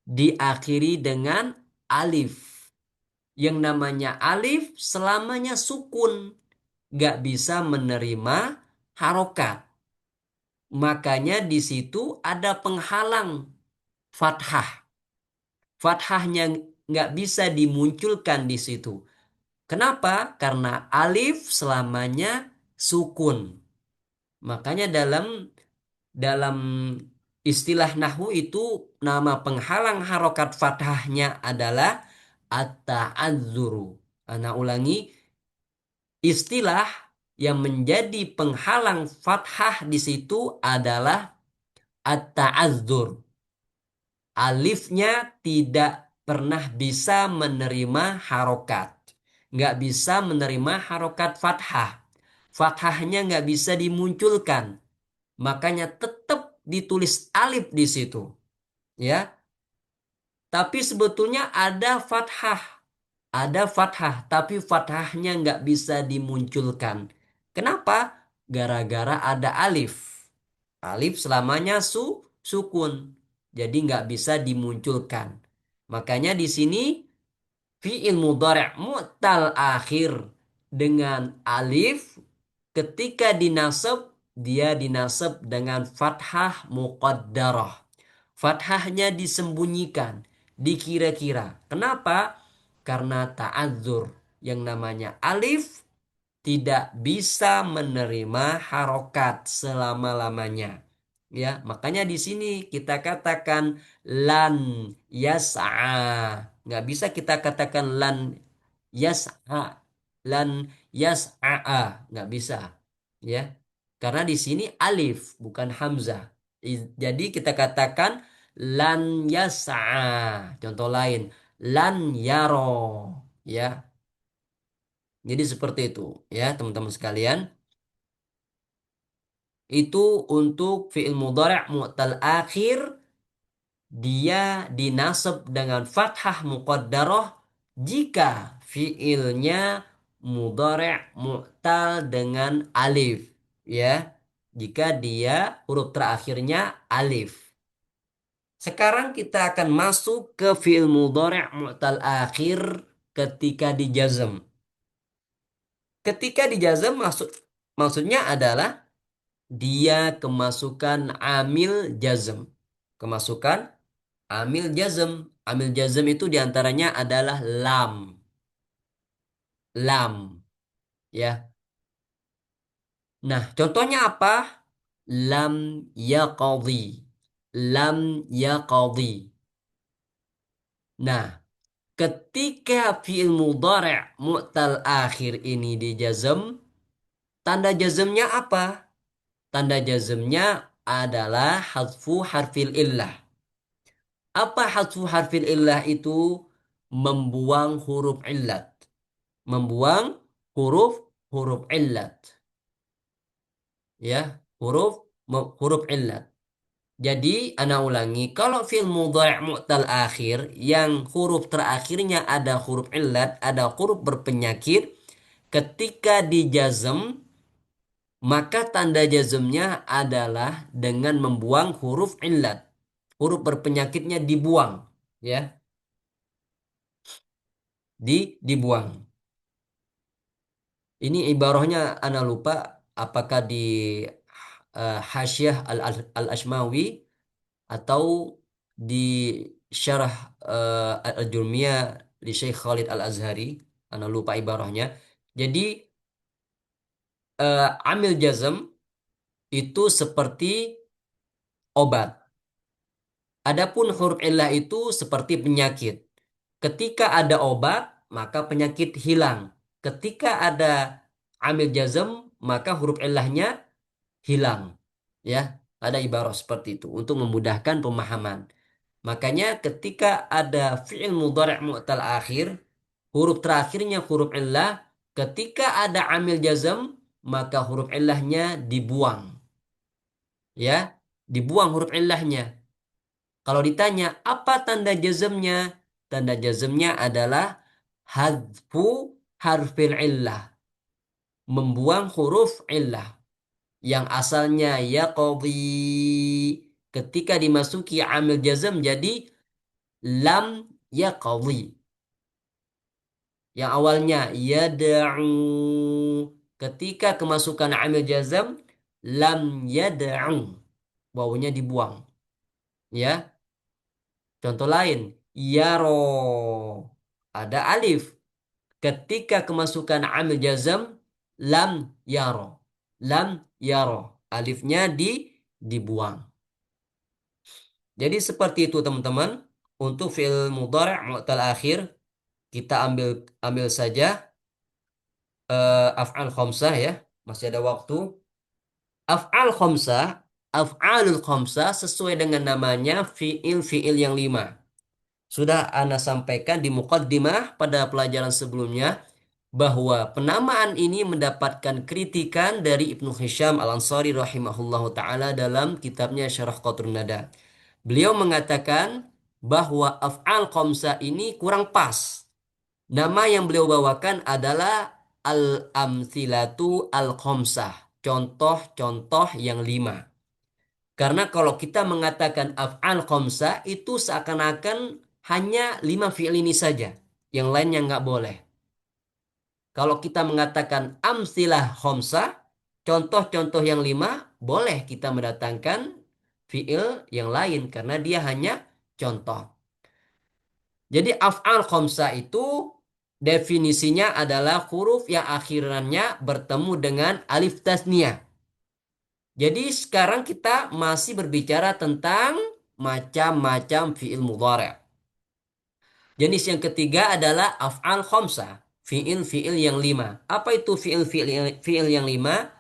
diakhiri dengan alif. Yang namanya alif selamanya sukun. Gak bisa menerima harokat. Makanya di situ ada penghalang fathah. Fathahnya gak bisa dimunculkan di situ. Kenapa? Karena alif selamanya sukun. Makanya dalam istilah nahwu itu nama penghalang harokat fathahnya adalah at-ta'adzuru. Ana ulangi, istilah yang menjadi penghalang fathah di situ adalah at-ta'adzur. Alifnya tidak pernah bisa menerima harokat. Nggak bisa menerima harokat fathah. Fathahnya nggak bisa dimunculkan. Makanya tetap ditulis alif di situ. Ya, tapi sebetulnya ada fathah. Ada fathah, tapi fathahnya nggak bisa dimunculkan. Kenapa? Gara-gara ada alif. Alif selamanya sukun. Jadi nggak bisa dimunculkan. Makanya di sini fi'il mudhari' mu'tal akhir dengan alif ketika dinasab dia dinasab dengan fathah muqaddarah. Fathahnya disembunyikan, dikira-kira. Kenapa? Karena ta'adzur. Yang namanya alif tidak bisa menerima harokat selama-lamanya. Ya, makanya di sini kita katakan lan yas'a. Nggak bisa kita katakan lan yas'a, lan yas'a, nggak bisa. Ya, karena di sini alif bukan hamzah. Jadi kita katakan lan yas'a. Contoh lain, lan yaro. Ya, jadi seperti itu ya teman-teman sekalian. Itu untuk fi'il mudhari' mu'tal akhir dia dinasab dengan fathah muqaddarah jika fi'ilnya mudhari' mu'tal dengan alif ya. Jika dia huruf terakhirnya alif. Sekarang kita akan masuk ke fi'il mudhari' mu'tal akhir ketika dijazm. Ketika dijazm maksudnya adalah dia kemasukan amil jazm. Kemasukan amil jazm. Amil jazm itu diantaranya adalah lam. Lam. Ya. Nah, contohnya apa? Lam yaqadhi. Lam yaqadhi. Nah, ketika fi'il mudhari' mu'tal akhir ini dijazm, tanda jazmnya apa? Tanda jazmnya adalah hadfu harfil illah. Apa hadfu harfil illah itu? Membuang huruf illat. Membuang huruf huruf illat. Ya, huruf illat. Jadi, ana ulangi, kalau fi'il mudhari' mu'tal akhir yang huruf terakhirnya ada huruf illat, ada huruf berpenyakit, ketika dijazm, maka tanda jazmnya adalah dengan membuang huruf illat. Huruf berpenyakitnya dibuang, ya, dibuang. Ini ibarahnya ana lupa apakah di Hasyiah Al-Ashmawi atau di syarah Al-Jurmiyah di Syekh Khalid Al-Azhari, ana lupa ibarahnya. Jadi amil jazm itu seperti obat. Adapun huruf illah itu seperti penyakit. Ketika ada obat, maka penyakit hilang. Ketika ada amil jazm, maka huruf illahnya hilang. Ya, ada ibarah seperti itu untuk memudahkan pemahaman. Makanya ketika ada fi'il mudhari' mu'tal akhir, huruf terakhirnya huruf illah, ketika ada amil jazm, maka huruf illahnya dibuang. Ya, dibuang huruf illahnya. Kalau ditanya apa tanda jazmnya? Tanda jazmnya adalah hadfu harfil illah. Membuang huruf illah. Yang asalnya yaqdi. Ketika dimasuki amil jazm jadi lam yaqdi. Yang awalnya yada'u. Ketika kemasukan amil jazm lam yada'u. Wawunya dibuang. Ya. Contoh lain, yaro. Ada alif. Ketika kemasukan amil jazm, lam yaro. Lam yaro. Alifnya dibuang. Jadi seperti itu teman-teman. Untuk fi'il mudhari' mu'tal akhir, kita ambil saja af'al khamsah ya. Masih ada waktu. Af'al khamsah, af'alul khamsah sesuai dengan namanya fi'il-fi'il yang 5. Sudah Ana sampaikan di muqaddimah pada pelajaran sebelumnya bahwa penamaan ini mendapatkan kritikan dari Ibnu Hisham Al-Ansari rahimahullahu taala dalam kitabnya Syarah Qatrun Nada. Beliau mengatakan bahwa af'al khamsah ini kurang pas. Nama yang beliau bawakan adalah al-amthilatu al-khamsah. Contoh-contoh yang 5. Karena kalau kita mengatakan af'al khamsah itu seakan-akan hanya 5 fi'il ini saja. Yang lainnya nggak boleh. Kalau kita mengatakan amsilah khamsah, contoh-contoh yang 5, boleh kita mendatangkan fi'il yang lain karena dia hanya contoh. Jadi af'al khamsah itu definisinya adalah huruf yang akhirannya bertemu dengan alif tasniyah. Jadi sekarang kita masih berbicara tentang macam-macam fi'il mudhari'. Jenis yang ketiga adalah af'al khamsah. Fi'il-fi'il yang 5. Apa itu fi'il yang 5?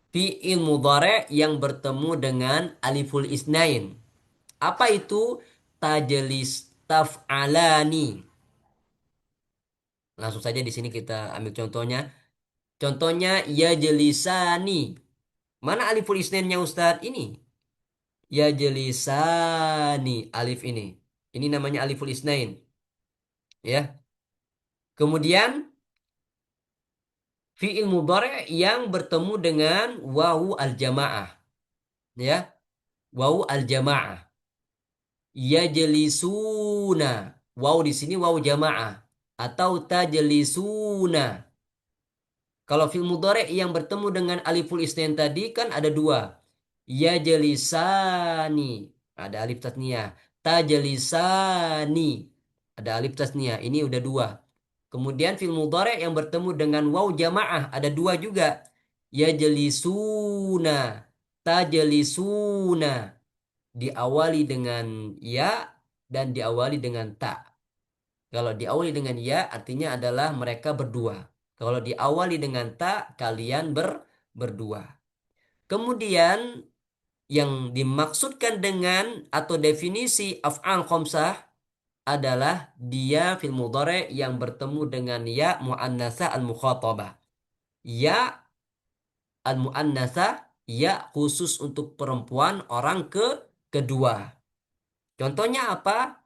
Fi'il mudhari' yang bertemu dengan aliful isnain. Apa itu? Tajlis taf'alani. Langsung saja di sini kita ambil contohnya. Contohnya yajlisani. Mana aliful isnainnya Ustadz? Ini. Yajlisani. Alif ini. Ini namanya aliful isnain. Ya. Kemudian fi'il mudhari' yang bertemu dengan wawu al-jamaah. Ya. Wawu al-jamaah. Yajlisuna. Wawu di sini wawu jamaah. Atau tajlisuna. Kalau fi'il mudhari' yang bertemu dengan aliful isnain tadi kan ada dua. Yajlisani. Ada alif tasniyah. Tajlisani. Ada alif tasniyah. Ini udah dua. Kemudian fi'il mudhari' yang bertemu dengan waw jamaah ada dua juga. Yajlisuna, tajlisuna. Diawali dengan ya dan diawali dengan ta. Kalau diawali dengan ya artinya adalah mereka berdua. Kalau diawali dengan ta kalian berdua. Kemudian Yang dimaksudkan dengan atau definisi af'al khamsah adalah dia fil mudhari' yang bertemu dengan ya muannasah al-mukhatabah. Ya al-muannasah, ya khusus untuk perempuan orang kedua. Contohnya apa?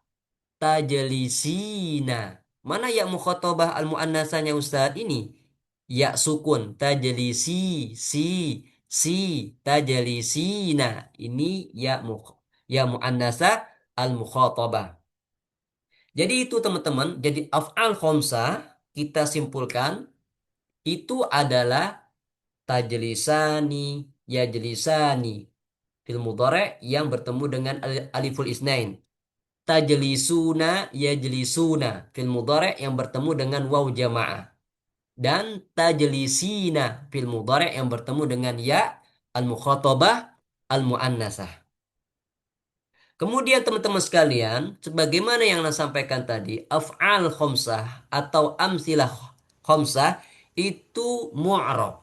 Tajlisina. Mana ya mukhatabah al-muannasahnya Ustadz ini? Ya sukun. Tajlisi, si, tajlisina. Ini ya muannasah al-mukhatabah. Jadi itu teman-teman. Jadi af'al khamsah kita simpulkan itu adalah tajlisani, yajlisani. Fil mudhari' yang bertemu dengan aliful isnain. Tajlisuna, yajlisuna. Fil mudhari' yang bertemu dengan waw jamaah. Dan tajlisina fil mudhari' yang bertemu dengan ya al-mukhatabah al-muannasah. Kemudian teman-teman sekalian, sebagaimana yang saya sampaikan tadi, af'al khamsah atau amsilah khamsah itu mu'rab.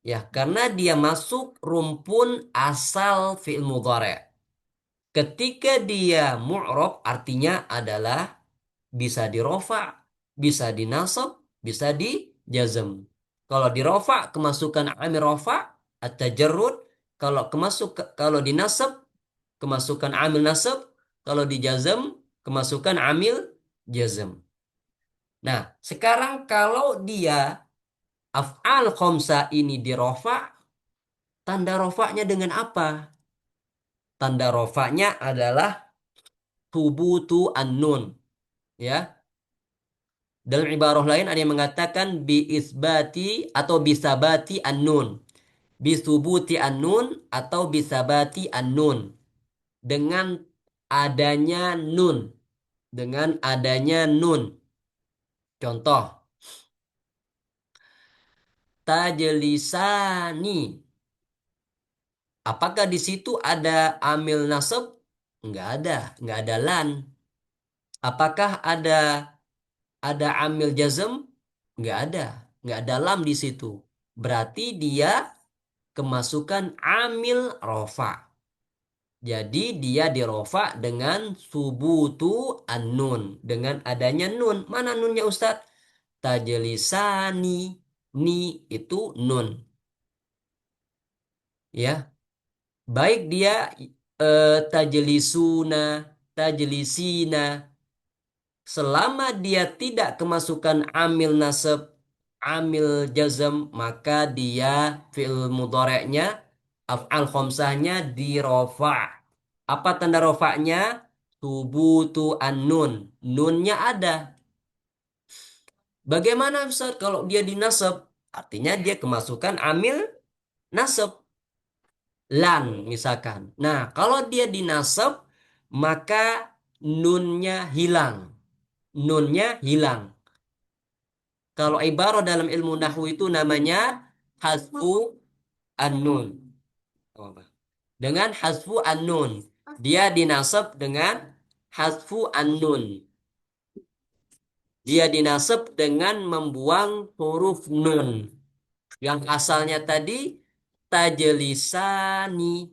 Ya, karena dia masuk rumpun asal fi'il mudhari'. Ketika dia mu'rab artinya adalah bisa dirofa, bisa dinasab, bisa dijazm. Kalau dirofa kemasukan amil rofa at-tajarrud, kalau dinasab kemasukan amil nasab, kalau dijazm kemasukan amil jazm. Nah, sekarang kalau dia af'al khamsah ini dirofa, tanda rofanya dengan apa? Tanda rofanya adalah tubutu an-nun. Ya, dalam ibarah lain ada yang mengatakan bi isbati atau bisabati an-nun. Bisubuti an-nun atau bisabati an-nun. Dengan adanya nun. Dengan adanya nun. Contoh, tajlisani. Apakah di situ ada amil nasab? Enggak ada lan. Apakah ada amil jazm? Enggak ada lam di situ. Berarti dia kemasukan amil rofa. Jadi dia dirofa dengan subutu an-nun. Dengan adanya nun. Mana nunnya Ustadz? Tajlisani. Ni itu nun. Ya. Baik dia tajlisuna, tajlisina. Selama dia tidak kemasukan amil nasab, amil jazm, maka dia fi'il mudhari'nya, af'al khamsahnya dirofa. Apa tanda rofa'nya? Tubutu an-nun. Nunnya ada. Bagaimana Ustaz kalau dia dinasab? Artinya dia kemasukan amil nasab. Lan misalkan. Nah, kalau dia dinasab, maka nunnya hilang. Nunnya hilang. Kalau ibarah dalam ilmu nahwu itu namanya hasfu an-nun. Dengan hasfu an-nun. Dia dinasab dengan hasfu an-nun. Dia dinasab dengan membuang huruf nun. Yang asalnya tadi tajlisani.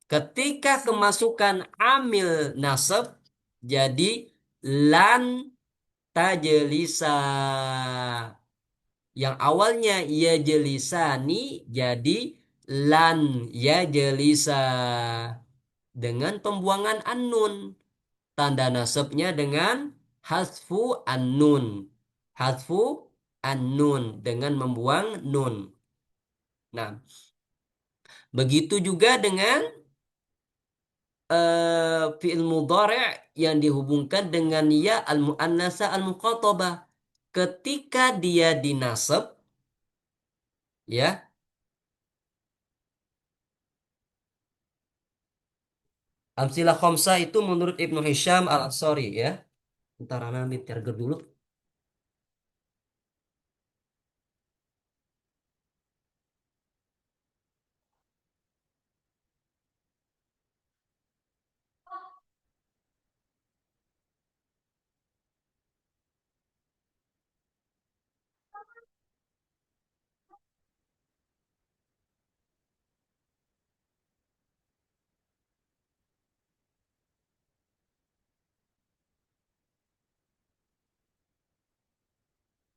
Ketika kemasukan amil nasab jadi lan tajlisa. Yang awalnya ya jelisani jadi lan ya jelisa dengan pembuangan an-nun. Tanda nasabnya dengan hasfu an-nun. Hasfu an-nun dengan membuang nun. Nah, begitu juga dengan fi'il mudhari' yang dihubungkan dengan ya al-muannasah al-muqatabah. Ketika dia dinasab, ya, amsilah khamsah itu menurut Ibnu Hisham al-Ansari ya. Ntar nanti terger dulu.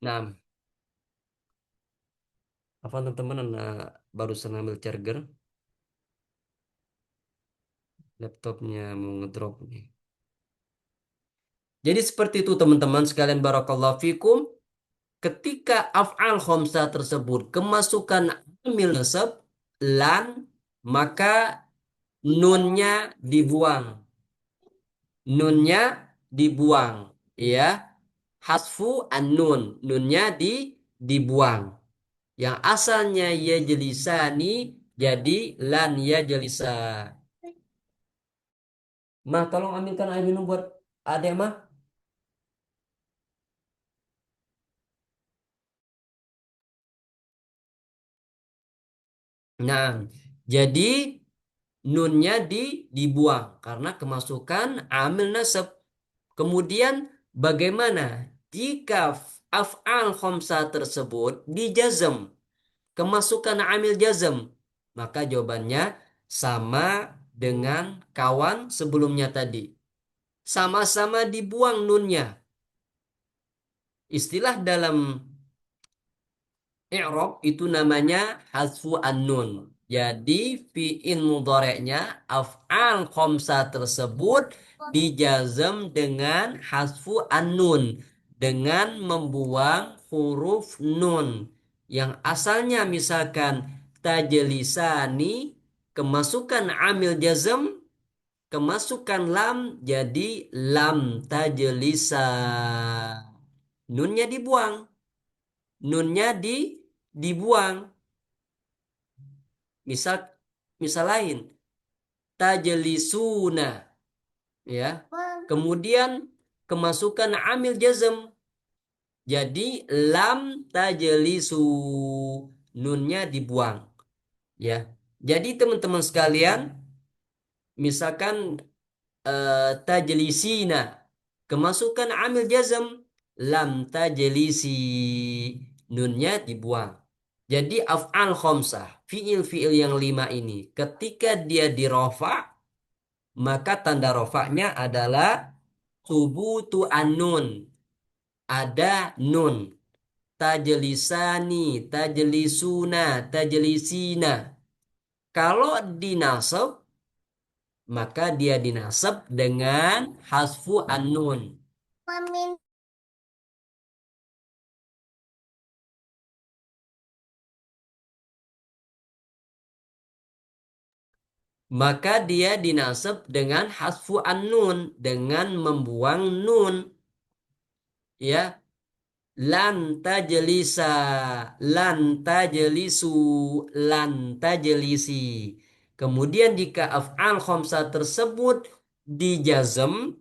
Nah, apa teman-teman barusan ambil charger, laptopnya mau ngedrop nih. Jadi seperti itu teman-teman sekalian barakallahu fikum. Ketika af'al khamsah tersebut kemasukan amil nasab lan, maka nunnya dibuang. Nunnya dibuang, ya. Hasfu an-nun, nunnya dibuang. Yang asalnya ya jelisani jadi lan ya jelisa. Mah, tolong ambilkan air minum buat adek mah. Nah, jadi nunnya dibuang karena kemasukan amil nasab. Kemudian bagaimana jika af'al khamsah tersebut dijazm, kemasukan amil jazm? Maka jawabannya sama dengan kawan sebelumnya tadi. Sama-sama dibuang nunnya. Istilah dalam i'rab itu namanya hasfu an-nun. Jadi fi'il mudhari'nya af'al khamsah tersebut dijazm dengan hasfu an-nun, dengan membuang huruf nun yang asalnya misalkan tajlisani, kemasukan amil jazm, kemasukan lam jadi lam tajlisa. Nunnya dibuang. Nunnya dibuang. Misal misal lain, tajlisuna, ya. Kemudian kemasukan amil jazm jadi lam tajlisu. Nunnya dibuang, ya. Jadi teman-teman sekalian, misalkan tajlisina, kemasukan amil jazm lam tajlisi, nunnya dibuang. Jadi af'al khamsah, fiil-fiil yang 5 ini ketika dia dirofa, maka tanda rofaknya adalah subutu an-nun, ada nun. Tajlisani, tajlisuna, tajlisina. Kalau dinasab, maka dia dinasab dengan hasfu an-nun. Maka dia dinasab dengan hasfu an-nun, dengan membuang nun, ya. Lan tajlisa, lan tajlisu, lan tajlisi. Kemudian jika af'al khamsah tersebut dijazm,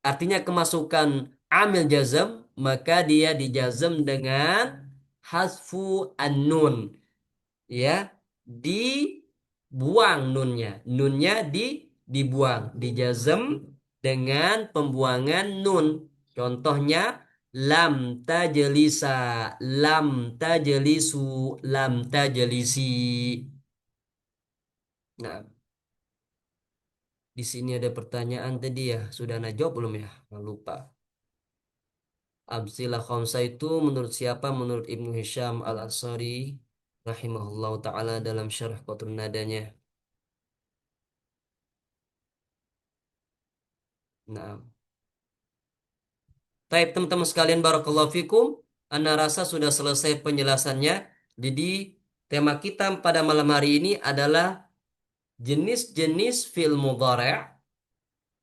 artinya kemasukan amil jazm, maka dia dijazm dengan hasfu an-nun, ya. Dibuang nunnya, nunnya dibuang, dijazm dengan pembuangan nun. Contohnya lam tajlisa, lam tajlisu, lam tajlisi. Nah, di sini ada pertanyaan tadi ya, sudah Anda jawab belum ya? Lupa. Amsilah khamsah itu menurut siapa? Menurut Ibnu Hisham Al-Ansari rahimahullah ta'ala dalam syarah Qatrun Nadanya. Nah, baik teman-teman sekalian barakallahu fikum. Ana rasa sudah selesai penjelasannya. Jadi tema kita pada malam hari ini adalah jenis-jenis fi'il mudhari',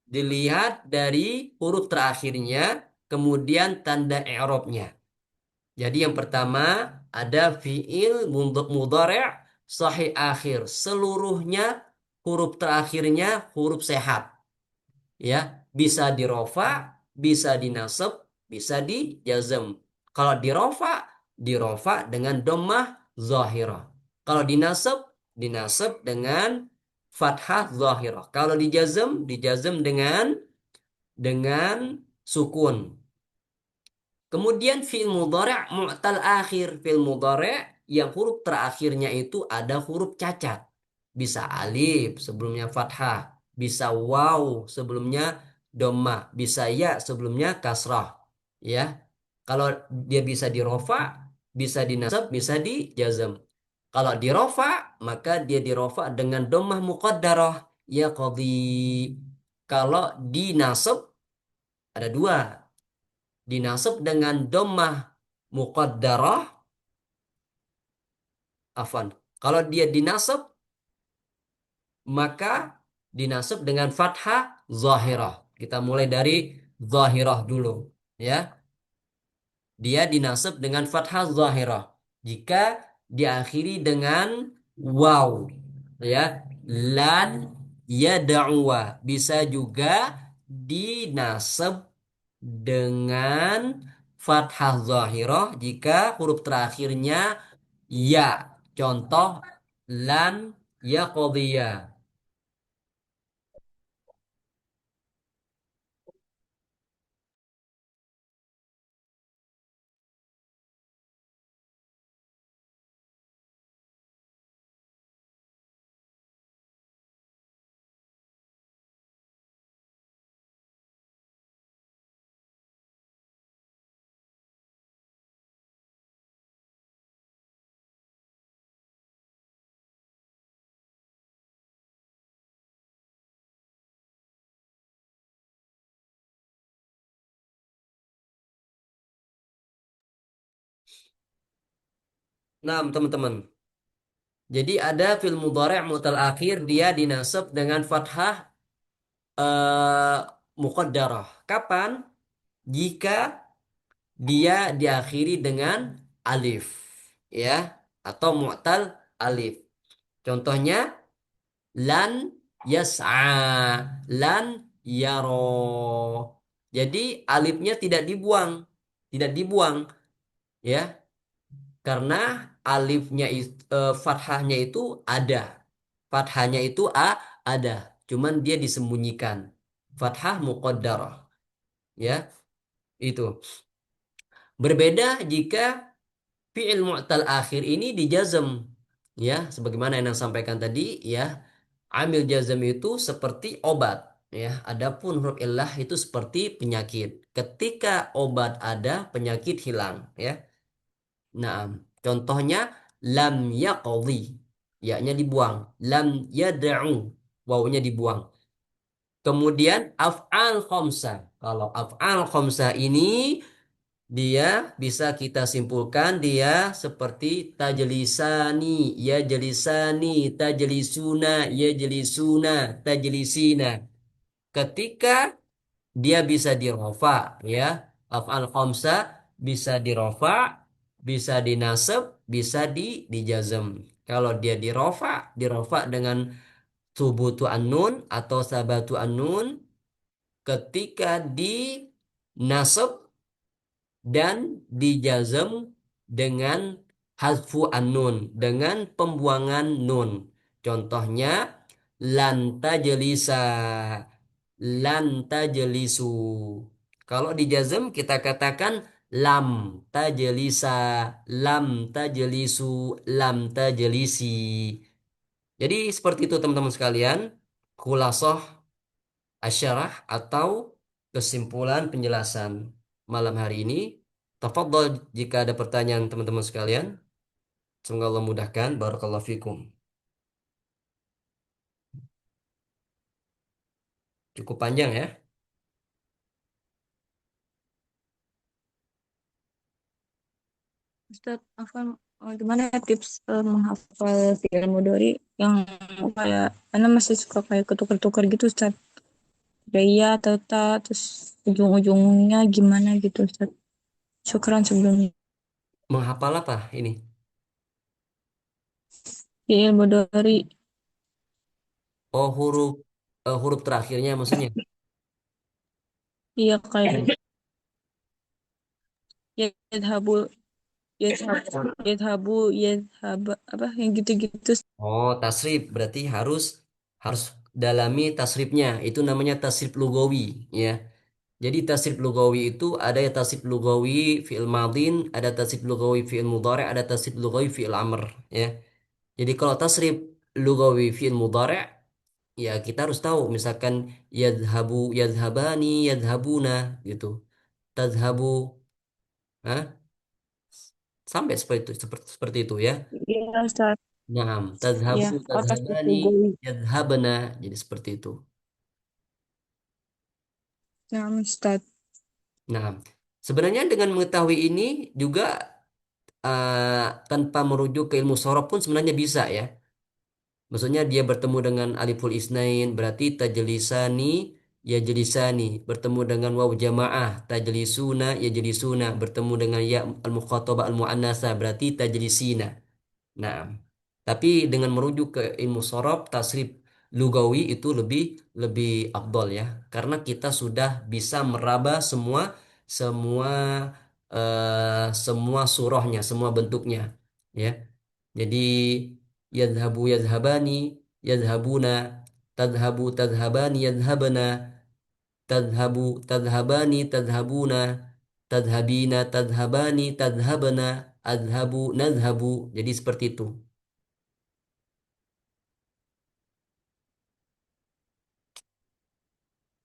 dilihat dari huruf terakhirnya, kemudian tanda i'rabnya. Jadi yang pertama ada fi'il mudhari' sahih akhir. Seluruhnya huruf terakhirnya huruf sehat. Ya, bisa dirofa, bisa dinasab, bisa dijazm. Kalau dirofa dengan dhammah zahirah. Kalau dinasab, dinasab dengan fathah zahirah. Kalau dijazm dengan sukun. Kemudian fi'il mudhari' mu'tal akhir, fi'il mudhari' yang huruf terakhirnya itu ada huruf cacat. Bisa alif sebelumnya fathah, bisa waw sebelumnya dhammah, bisa ya sebelumnya kasrah, ya. Kalau dia bisa dirofa, bisa dinasab, bisa dijazm. Kalau dirofa, maka dia dirofa dengan dhammah muqaddarah. Ya qadhi. Kalau dinasab, ada dua. Dinasab dengan dhammah muqaddarah, afan. Kalau dia dinasab, maka dinasab dengan fathah zahirah. Kita mulai dari zahirah dulu. Ya. Dia dinasab dengan fathah zahirah. Jika diakhiri dengan waw, ya, lan yad'uwa, bisa juga dinasab dengan fathah zahirah jika huruf terakhirnya ya. Contoh lan yaqdiya. Nah, teman-teman. Jadi ada fil mudhari' mutal akhir dia dinasab dengan fathah eh muqaddarah. Kapan? Jika dia diakhiri dengan alif, ya, atau mu'tal alif. Contohnya lan yas'a, lan yaro. Jadi alifnya tidak dibuang, tidak dibuang, ya, karena alifnya fathahnya itu ada. Fathahnya itu ada, cuman dia disembunyikan. Fathah muqaddarah, ya, itu. Berbeda jika fi'il mu'tal akhir ini dijazm, ya, sebagaimana yang saya sampaikan tadi, ya. Amil jazm itu seperti obat, ya. Adapun huruf illah itu seperti penyakit. Ketika obat ada, penyakit hilang, ya. Nah, contohnya lam yaqdi, ya-nya dibuang. Lam yad'u, wawunya dibuang. Kemudian af'al khamsah. Kalau af'al khamsah ini dia bisa kita simpulkan dia seperti tajlisani, ya jelisani, tajlisuna, ya jelisuna, tajlisina. Ketika dia bisa dirofa, ya, af'al khamsa bisa dirofa, bisa dinasab, bisa dijazm. Kalau dia dirofa dengan subutu an-nun atau sabatu an-nun. Ketika di nasab dan dijazm dengan hazfu an-nun, dengan pembuangan nun. Contohnya lan tajlisa, lan tajlisu. Kalau dijazm kita katakan lam tajlisa, lam tajlisu, lam tajlisi. Jadi seperti itu teman-teman sekalian, khulasoh asyarah atau kesimpulan penjelasan malam hari ini. Tafadhol jika ada pertanyaan teman-teman sekalian. Semoga Allah mudahkan. Barakallahu fikum. Cukup panjang ya. Ustaz, Afwan, gimana ya tips menghafal fi'il mudhari yang kayak karena masih suka kayak ketukar-tukar gitu Ustaz. Ada iya atau tak, terus ujung-ujungnya gimana gitu Ustaz. Syukran sebelumnya. Menghafal apa ini? Fi'il mudhari, Oh, huruf terakhirnya maksudnya. iya kayak yadhabu, yadhabu, yadhab, apa yang gitu-gitu. Oh, tasrif berarti harus harus dalami tasrifnya. Itu namanya tasrif lugawi, ya. Jadi tasrif lugawi itu ada ya tasrif lugawi fi'il madin, ada tasrif lugawi fi'il mudhari', ada tasrif lugawi fi'il amr, ya. Jadi kalau tasrif lugawi fi'il mudhari', ya kita harus tahu misalkan yadhabu, yadhabani, yadhabuna gitu. Tadhabu, Hah? Sampai seperti itu ya. Iya, Ustaz. Naam, Iya, tadhabu, otak tadhabani, lugawi. yadhabana. Jadi seperti itu. Nah, Ustaz. Nah, sebenarnya dengan mengetahui ini juga tanpa merujuk ke ilmu sorof pun sebenarnya bisa ya. Maksudnya dia bertemu dengan aliful isnain berarti tajlisani ya jelisani, bertemu dengan waw jamaah tajlisuna ya jelisuna, bertemu dengan ya al mukhatabah al muannasa berarti tajlisina. Nah, tapi dengan merujuk ke ilmu sorof, tasrif lugawi itu lebih lebih afdol ya, karena kita sudah bisa meraba semua semua surahnya, semua bentuknya, ya. Jadi yadhabu yadhabani, yadhabuna, tadhabu tadhabani, yadhabana, tadhabu tadhabani, tadhabuna, tadhabina, tadhabani, tadhabana, adhabu, nadhabu. Jadi seperti itu.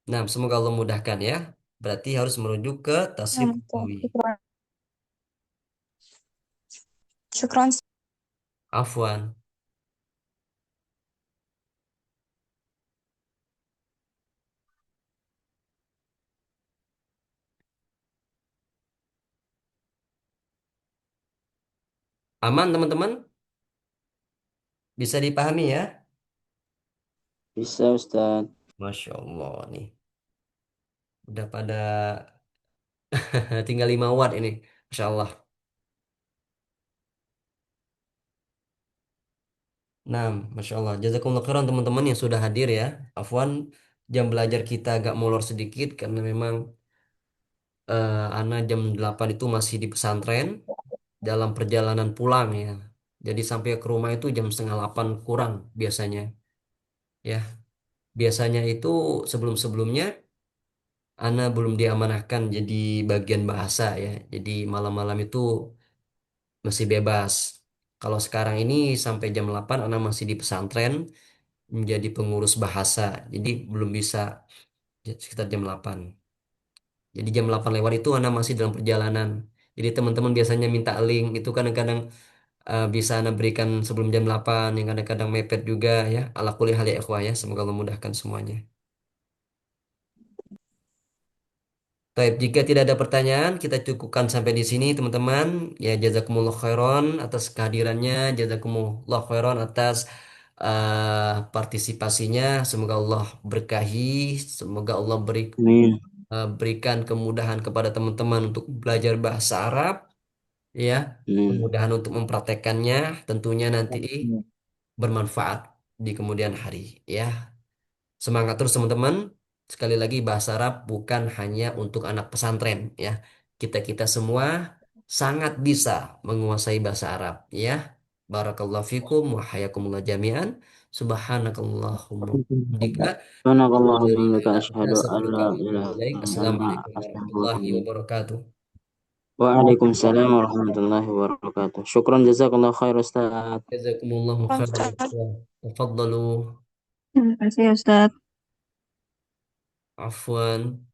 Nah, semoga Allah mudahkan ya. Berarti harus merujuk ke tasrif Nah, Ustaz. lugawi. Syukran. Syukran. Afwan. Aman teman-teman? Bisa dipahami ya? Bisa Ustaz. Masya Allah nih. Udah pada tinggal 5 watt ini. Masya Allah. Nah, Masya Allah. Jazakumullah khairan teman-teman yang sudah hadir ya. Afwan, jam belajar kita agak molor sedikit karena memang Ana jam 8 itu masih di pesantren dalam perjalanan pulang ya. Jadi sampai ke rumah itu jam setengah 8 kurang biasanya. Ya, biasanya itu sebelum-sebelumnya Ana belum diamanahkan jadi bagian bahasa ya. Jadi malam-malam itu masih bebas. Kalau sekarang ini sampai jam 8 Ana masih di pesantren menjadi pengurus bahasa. Jadi belum bisa sekitar jam 8. Jadi jam 8 lewat itu Ana masih dalam perjalanan. Jadi teman-teman biasanya minta link itu kadang-kadang bisa Ana berikan sebelum jam 8 yang kadang-kadang mepet juga ya. Ala kulli hal ya ikhwah ya. Semoga Allah mudahkan semuanya. Baik, jika tidak ada pertanyaan, kita cukupkan sampai di sini, teman-teman. Ya, jazakumullah khairan atas kehadirannya, jazakumullah khairan atas partisipasinya. Semoga Allah berkahi, semoga Allah Amin. berikan kemudahan kepada teman-teman untuk belajar bahasa Arab, ya, Amin. kemudahan untuk mempraktekannya, tentunya nanti bermanfaat di kemudian hari, ya. Semangat terus teman-teman. Sekali lagi bahasa Arab bukan hanya untuk anak pesantren ya. Kita-kita semua sangat bisa menguasai bahasa Arab ya. Barakallahu fikum wa hayakumullah jami'an. Subhanakallahumma bika asyhadu Subhanakallahumma an wa la bihamdika ilaha illa anta asyhadu an astaghfiruka la wa atubu ilaha ilaik. illa anta Assalamualaikum astaghfiruka wa warahmatullahi atubu ilaik. wabarakatuh. Waalaikumsalam warahmatullahi wabarakatuh. Syukran jazakallah khair Ustaz. Jazakumullahu khairan ya Ustaz. ikhwan. Tafaddalu. Terima kasih, Ustaz. Afwan.